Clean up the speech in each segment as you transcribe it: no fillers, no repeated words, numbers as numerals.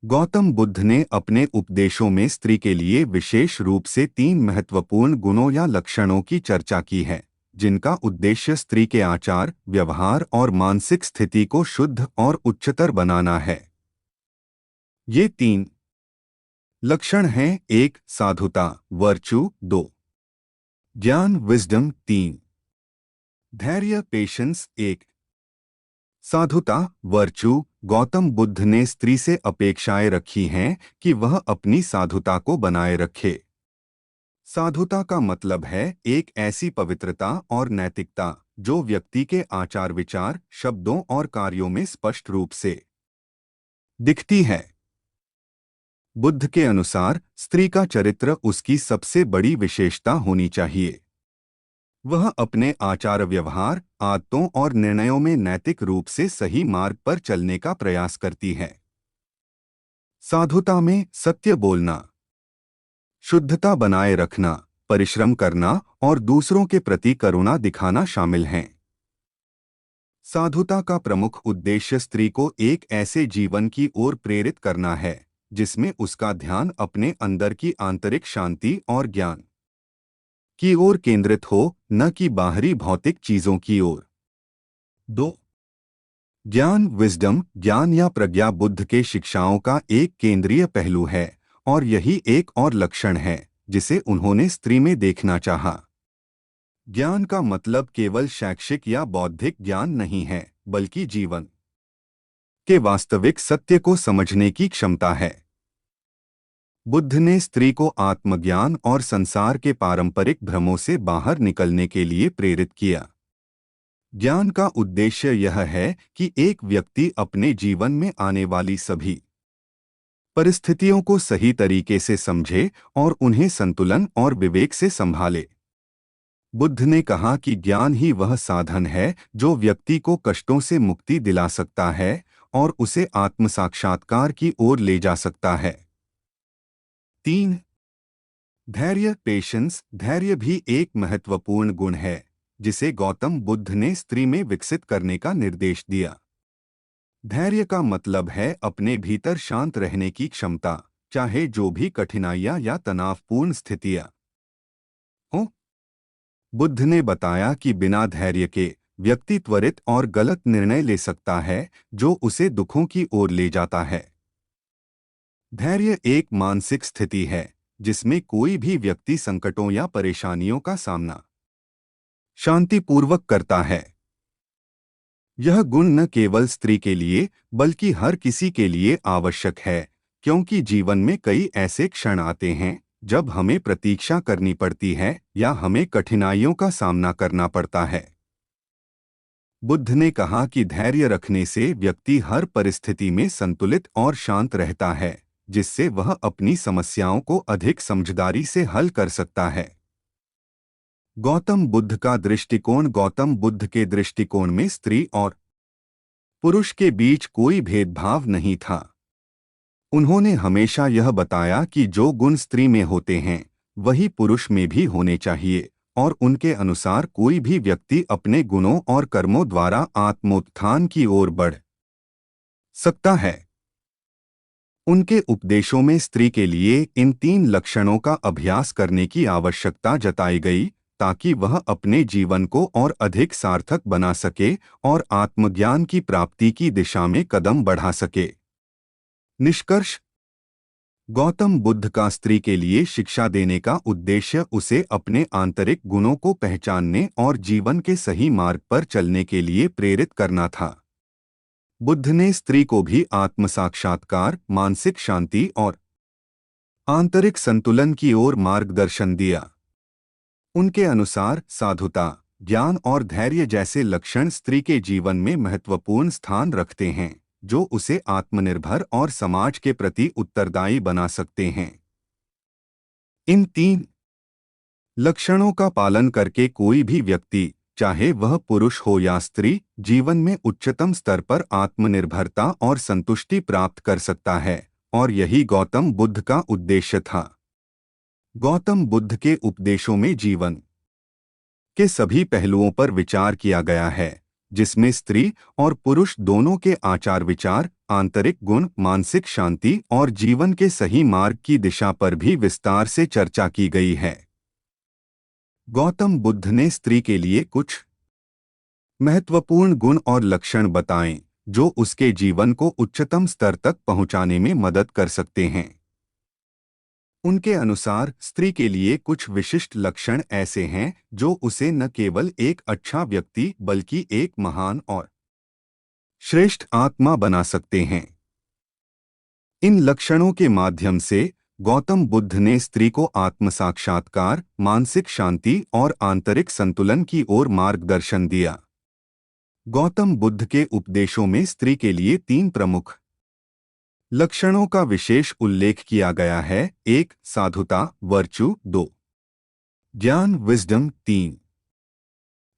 गौतम बुद्ध ने अपने उपदेशों में स्त्री के लिए विशेष रूप से 3 महत्वपूर्ण गुणों या लक्षणों की चर्चा की है, जिनका उद्देश्य स्त्री के आचार, व्यवहार और मानसिक स्थिति को शुद्ध और उच्चतर बनाना है। ये 3 लक्षण हैं: 1. साधुता, वर्चू। 2. ज्ञान, विजडम। 3. धैर्य, पेशेंस। 1. साधुता, वर्चू। गौतम बुद्ध ने स्त्री से अपेक्षाएं रखी हैं कि वह अपनी साधुता को बनाए रखे। साधुता का मतलब है एक ऐसी पवित्रता और नैतिकता जो व्यक्ति के आचार विचार, शब्दों और कार्यों में स्पष्ट रूप से दिखती है। बुद्ध के अनुसार स्त्री का चरित्र उसकी सबसे बड़ी विशेषता होनी चाहिए। वह अपने आचार व्यवहार, आदतों और निर्णयों में नैतिक रूप से सही मार्ग पर चलने का प्रयास करती है। साधुता में सत्य बोलना, शुद्धता बनाए रखना, परिश्रम करना और दूसरों के प्रति करुणा दिखाना शामिल हैं। साधुता का प्रमुख उद्देश्य स्त्री को एक ऐसे जीवन की ओर प्रेरित करना है जिसमें उसका ध्यान अपने अंदर की आंतरिक शांति और ज्ञान की ओर केंद्रित हो, न कि बाहरी भौतिक चीजों की ओर। 2. ज्ञान, विजडम। ज्ञान या प्रज्ञा बुद्ध के शिक्षाओं का एक केंद्रीय पहलू है और यही एक और लक्षण है जिसे उन्होंने स्त्री में देखना चाहा। ज्ञान का मतलब केवल शैक्षिक या बौद्धिक ज्ञान नहीं है, बल्कि जीवन के वास्तविक सत्य को समझने की क्षमता है। बुद्ध ने स्त्री को आत्मज्ञान और संसार के पारंपरिक भ्रमों से बाहर निकलने के लिए प्रेरित किया। ज्ञान का उद्देश्य यह है कि एक व्यक्ति अपने जीवन में आने वाली सभी परिस्थितियों को सही तरीके से समझे और उन्हें संतुलन और विवेक से संभाले। बुद्ध ने कहा कि ज्ञान ही वह साधन है जो व्यक्ति को कष्टों से मुक्ति दिला सकता है और उसे आत्म साक्षात्कार की ओर ले जा सकता है। 3. धैर्य, पेशेंस। धैर्य भी एक महत्वपूर्ण गुण है जिसे गौतम बुद्ध ने स्त्री में विकसित करने का निर्देश दिया। धैर्य का मतलब है अपने भीतर शांत रहने की क्षमता, चाहे जो भी कठिनाइयां या तनावपूर्ण स्थितियां हों। बुद्ध ने बताया कि बिना धैर्य के व्यक्ति त्वरित और गलत निर्णय ले सकता है जो उसे दुखों की ओर ले जाता है। धैर्य एक मानसिक स्थिति है जिसमें कोई भी व्यक्ति संकटों या परेशानियों का सामना शांतिपूर्वक करता है। यह गुण न केवल स्त्री के लिए बल्कि हर किसी के लिए आवश्यक है, क्योंकि जीवन में कई ऐसे क्षण आते हैं जब हमें प्रतीक्षा करनी पड़ती है या हमें कठिनाइयों का सामना करना पड़ता है। बुद्ध ने कहा कि धैर्य रखने से व्यक्ति हर परिस्थिति में संतुलित और शांत रहता है, जिससे वह अपनी समस्याओं को अधिक समझदारी से हल कर सकता है। गौतम बुद्ध का दृष्टिकोण। गौतम बुद्ध के दृष्टिकोण में स्त्री और पुरुष के बीच कोई भेदभाव नहीं था। उन्होंने हमेशा यह बताया कि जो गुण स्त्री में होते हैं वही पुरुष में भी होने चाहिए और उनके अनुसार कोई भी व्यक्ति अपने गुणों और कर्मों द्वारा आत्मोत्थान की ओर बढ़ सकता है। उनके उपदेशों में स्त्री के लिए इन 3 लक्षणों का अभ्यास करने की आवश्यकता जताई गई ताकि वह अपने जीवन को और अधिक सार्थक बना सके और आत्मज्ञान की प्राप्ति की दिशा में कदम बढ़ा सके। निष्कर्ष: गौतम बुद्ध का स्त्री के लिए शिक्षा देने का उद्देश्य उसे अपने आंतरिक गुणों को पहचानने और जीवन के सही मार्ग पर चलने के लिए प्रेरित करना था। बुद्ध ने स्त्री को भी आत्म साक्षात्कार, मानसिक शांति और आंतरिक संतुलन की ओर मार्गदर्शन दिया। उनके अनुसार साधुता, ज्ञान और धैर्य जैसे लक्षण स्त्री के जीवन में महत्वपूर्ण स्थान रखते हैं, जो उसे आत्मनिर्भर और समाज के प्रति उत्तरदायी बना सकते हैं। इन 3 लक्षणों का पालन करके कोई भी व्यक्ति, चाहे वह पुरुष हो या स्त्री, जीवन में उच्चतम स्तर पर आत्मनिर्भरता और संतुष्टि प्राप्त कर सकता है, और यही गौतम बुद्ध का उद्देश्य था। गौतम बुद्ध के उपदेशों में जीवन के सभी पहलुओं पर विचार किया गया है, जिसमें स्त्री और पुरुष दोनों के आचार विचार, आंतरिक गुण, मानसिक शांति और जीवन के सही मार्ग की दिशा पर भी विस्तार से चर्चा की गई है। गौतम बुद्ध ने स्त्री के लिए कुछ महत्वपूर्ण गुण और लक्षण बताएं जो उसके जीवन को उच्चतम स्तर तक पहुंचाने में मदद कर सकते हैं। उनके अनुसार स्त्री के लिए कुछ विशिष्ट लक्षण ऐसे हैं जो उसे न केवल एक अच्छा व्यक्ति बल्कि एक महान और श्रेष्ठ आत्मा बना सकते हैं। इन लक्षणों के माध्यम से गौतम बुद्ध ने स्त्री को आत्म साक्षात्कार, मानसिक शांति और आंतरिक संतुलन की ओर मार्गदर्शन दिया। गौतम बुद्ध के उपदेशों में स्त्री के लिए 3 प्रमुख लक्षणों का विशेष उल्लेख किया गया है। 1. साधुता, वर्चू। 2. ज्ञान, विजडम। 3.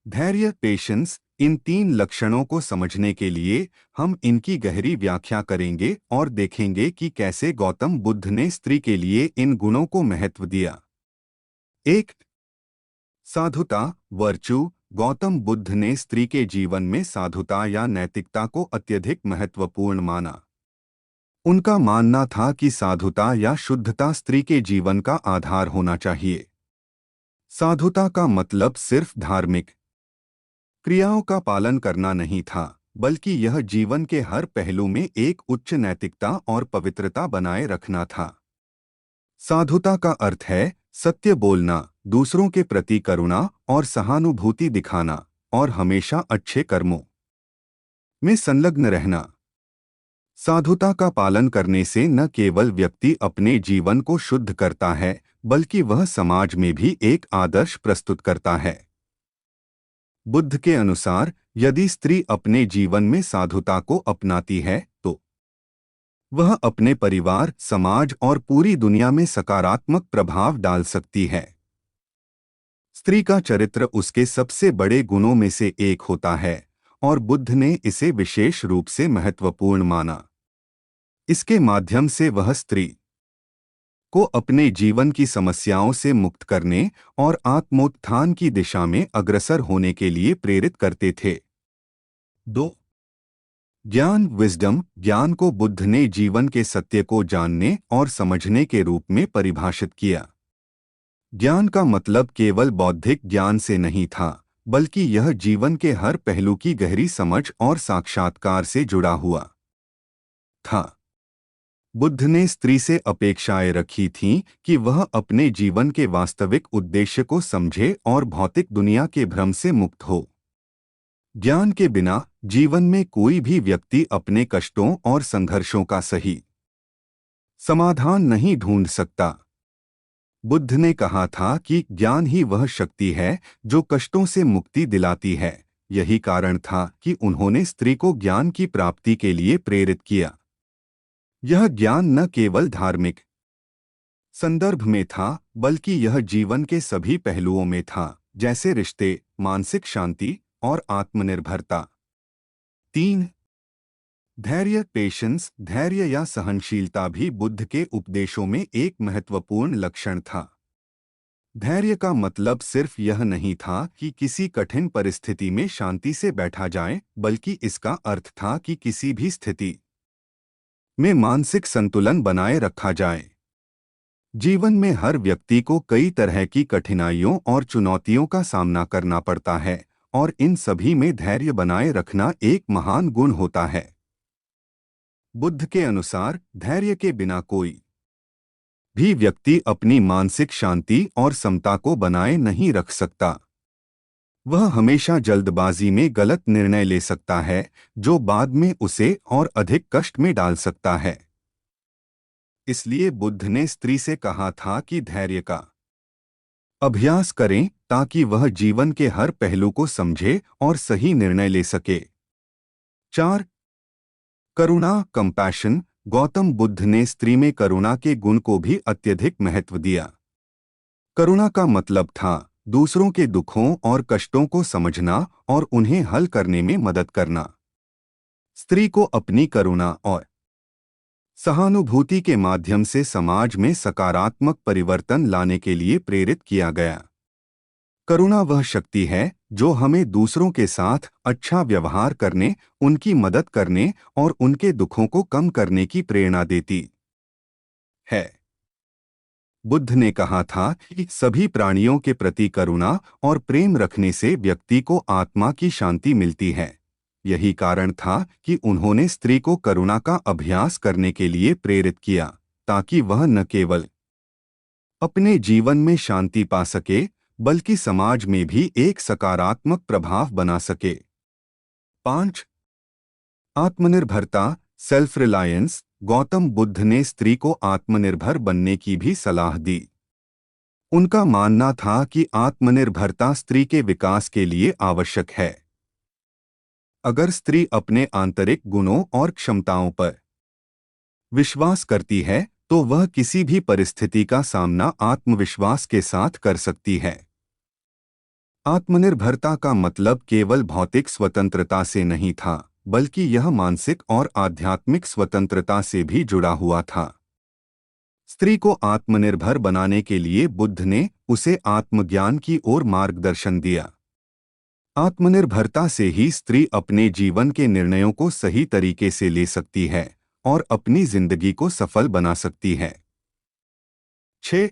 धैर्य, पेशेंस। इन 3 लक्षणों को समझने के लिए हम इनकी गहरी व्याख्या करेंगे और देखेंगे कि कैसे गौतम बुद्ध ने स्त्री के लिए इन गुणों को महत्व दिया। 1. साधुता, वर्चू। गौतम बुद्ध ने स्त्री के जीवन में साधुता या नैतिकता को अत्यधिक महत्वपूर्ण माना। उनका मानना था कि साधुता या शुद्धता स्त्री के जीवन का आधार होना चाहिए। साधुता का मतलब सिर्फ धार्मिक क्रियाओं का पालन करना नहीं था, बल्कि यह जीवन के हर पहलू में एक उच्च नैतिकता और पवित्रता बनाए रखना था। साधुता का अर्थ है सत्य बोलना, दूसरों के प्रति करुणा और सहानुभूति दिखाना, और हमेशा अच्छे कर्मों में संलग्न रहना। साधुता का पालन करने से न केवल व्यक्ति अपने जीवन को शुद्ध करता है, बल्कि वह समाज में भी एक आदर्श प्रस्तुत करता है। बुद्ध के अनुसार यदि स्त्री अपने जीवन में साधुता को अपनाती है तो वह अपने परिवार, समाज और पूरी दुनिया में सकारात्मक प्रभाव डाल सकती है। स्त्री का चरित्र उसके सबसे बड़े गुणों में से एक होता है और बुद्ध ने इसे विशेष रूप से महत्वपूर्ण माना। इसके माध्यम से वह स्त्री को अपने जीवन की समस्याओं से मुक्त करने और आत्मोत्थान की दिशा में अग्रसर होने के लिए प्रेरित करते थे। 2. ज्ञान, विजडम। ज्ञान को बुद्ध ने जीवन के सत्य को जानने और समझने के रूप में परिभाषित किया। ज्ञान का मतलब केवल बौद्धिक ज्ञान से नहीं था, बल्कि यह जीवन के हर पहलू की गहरी समझ और साक्षात्कार से जुड़ा हुआ था। बुद्ध ने स्त्री से अपेक्षाएं रखी थीं कि वह अपने जीवन के वास्तविक उद्देश्य को समझे और भौतिक दुनिया के भ्रम से मुक्त हो। ज्ञान के बिना जीवन में कोई भी व्यक्ति अपने कष्टों और संघर्षों का सही समाधान नहीं ढूंढ सकता। बुद्ध ने कहा था कि ज्ञान ही वह शक्ति है जो कष्टों से मुक्ति दिलाती है। यही कारण था कि उन्होंने स्त्री को ज्ञान की प्राप्ति के लिए प्रेरित किया। यह ज्ञान न केवल धार्मिक संदर्भ में था, बल्कि यह जीवन के सभी पहलुओं में था, जैसे रिश्ते, मानसिक शांति और आत्मनिर्भरता। 3. धैर्य, पेशेंस। धैर्य या सहनशीलता भी बुद्ध के उपदेशों में एक महत्वपूर्ण लक्षण था। धैर्य का मतलब सिर्फ यह नहीं था कि किसी कठिन परिस्थिति में शांति से बैठा जाए, बल्कि इसका अर्थ था कि किसी भी स्थिति में मानसिक संतुलन बनाए रखा जाए। जीवन में हर व्यक्ति को कई तरह की कठिनाइयों और चुनौतियों का सामना करना पड़ता है, और इन सभी में धैर्य बनाए रखना एक महान गुण होता है। बुद्ध के अनुसार धैर्य के बिना कोई भी व्यक्ति अपनी मानसिक शांति और समता को बनाए नहीं रख सकता। वह हमेशा जल्दबाजी में गलत निर्णय ले सकता है, जो बाद में उसे और अधिक कष्ट में डाल सकता है। इसलिए बुद्ध ने स्त्री से कहा था कि धैर्य का अभ्यास करें ताकि वह जीवन के हर पहलू को समझे और सही निर्णय ले सके। 4. करुणा, कंपैशन। गौतम बुद्ध ने स्त्री में करुणा के गुण को भी अत्यधिक महत्व दिया। करुणा का मतलब था दूसरों के दुखों और कष्टों को समझना और उन्हें हल करने में मदद करना। स्त्री को अपनी करुणा और सहानुभूति के माध्यम से समाज में सकारात्मक परिवर्तन लाने के लिए प्रेरित किया गया। करुणा वह शक्ति है जो हमें दूसरों के साथ अच्छा व्यवहार करने, उनकी मदद करने और उनके दुखों को कम करने की प्रेरणा देती है। बुद्ध ने कहा था कि सभी प्राणियों के प्रति करुणा और प्रेम रखने से व्यक्ति को आत्मा की शांति मिलती है। यही कारण था कि उन्होंने स्त्री को करुणा का अभ्यास करने के लिए प्रेरित किया, ताकि वह न केवल अपने जीवन में शांति पा सके, बल्कि समाज में भी एक सकारात्मक प्रभाव बना सके। 5. आत्मनिर्भरता, सेल्फ रिलायंस। गौतम बुद्ध ने स्त्री को आत्मनिर्भर बनने की भी सलाह दी। उनका मानना था कि आत्मनिर्भरता स्त्री के विकास के लिए आवश्यक है। अगर स्त्री अपने आंतरिक गुणों और क्षमताओं पर विश्वास करती है, तो वह किसी भी परिस्थिति का सामना आत्मविश्वास के साथ कर सकती है। आत्मनिर्भरता का मतलब केवल भौतिक स्वतंत्रता से नहीं था, बल्कि यह मानसिक और आध्यात्मिक स्वतंत्रता से भी जुड़ा हुआ था। स्त्री को आत्मनिर्भर बनाने के लिए बुद्ध ने उसे आत्मज्ञान की ओर मार्गदर्शन दिया। आत्मनिर्भरता से ही स्त्री अपने जीवन के निर्णयों को सही तरीके से ले सकती है और अपनी जिंदगी को सफल बना सकती है। 6.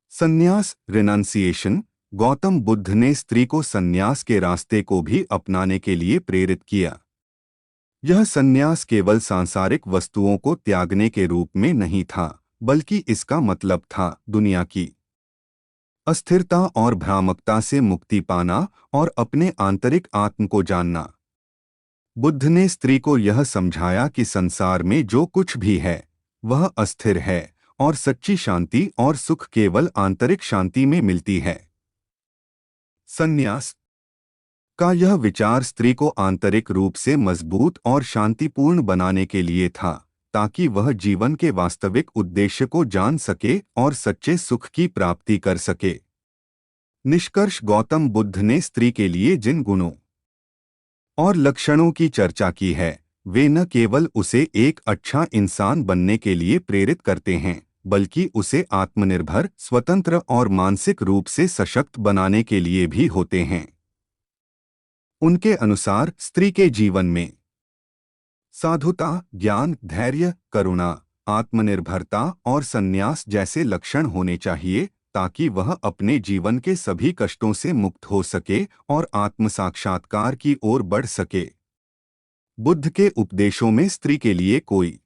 संन्यास, रिनंसिएशन। गौतम बुद्ध ने स्त्री को संन्यास के रास्ते को भी अपनाने के लिए प्रेरित किया। यह संन्यास केवल सांसारिक वस्तुओं को त्यागने के रूप में नहीं था, बल्कि इसका मतलब था दुनिया की अस्थिरता और भ्रामकता से मुक्ति पाना और अपने आंतरिक आत्म को जानना। बुद्ध ने स्त्री को यह समझाया कि संसार में जो कुछ भी है वह अस्थिर है और सच्ची शांति और सुख केवल आंतरिक शांति में मिलती है। संन्यास का यह विचार स्त्री को आंतरिक रूप से मजबूत और शांतिपूर्ण बनाने के लिए था, ताकि वह जीवन के वास्तविक उद्देश्य को जान सके और सच्चे सुख की प्राप्ति कर सके। निष्कर्ष, गौतम बुद्ध ने स्त्री के लिए जिन गुणों और लक्षणों की चर्चा की है, वे न केवल उसे एक अच्छा इंसान बनने के लिए प्रेरित करते हैं, बल्कि उसे आत्मनिर्भर, स्वतंत्र और मानसिक रूप से सशक्त बनाने के लिए भी होते हैं। उनके अनुसार स्त्री के जीवन में साधुता, ज्ञान, धैर्य, करुणा, आत्मनिर्भरता और संन्यास जैसे लक्षण होने चाहिए, ताकि वह अपने जीवन के सभी कष्टों से मुक्त हो सके और आत्म साक्षात्कार की ओर बढ़ सके। बुद्ध के उपदेशों में स्त्री के लिए कोई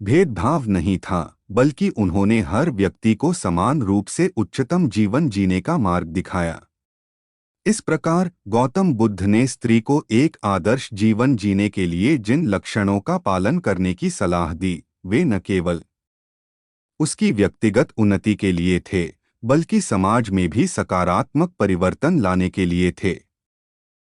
भेदभाव नहीं था, बल्कि उन्होंने हर व्यक्ति को समान रूप से उच्चतम जीवन जीने का मार्ग दिखाया। इस प्रकार गौतम बुद्ध ने स्त्री को एक आदर्श जीवन जीने के लिए जिन लक्षणों का पालन करने की सलाह दी, वे न केवल उसकी व्यक्तिगत उन्नति के लिए थे, बल्कि समाज में भी सकारात्मक परिवर्तन लाने के लिए थे।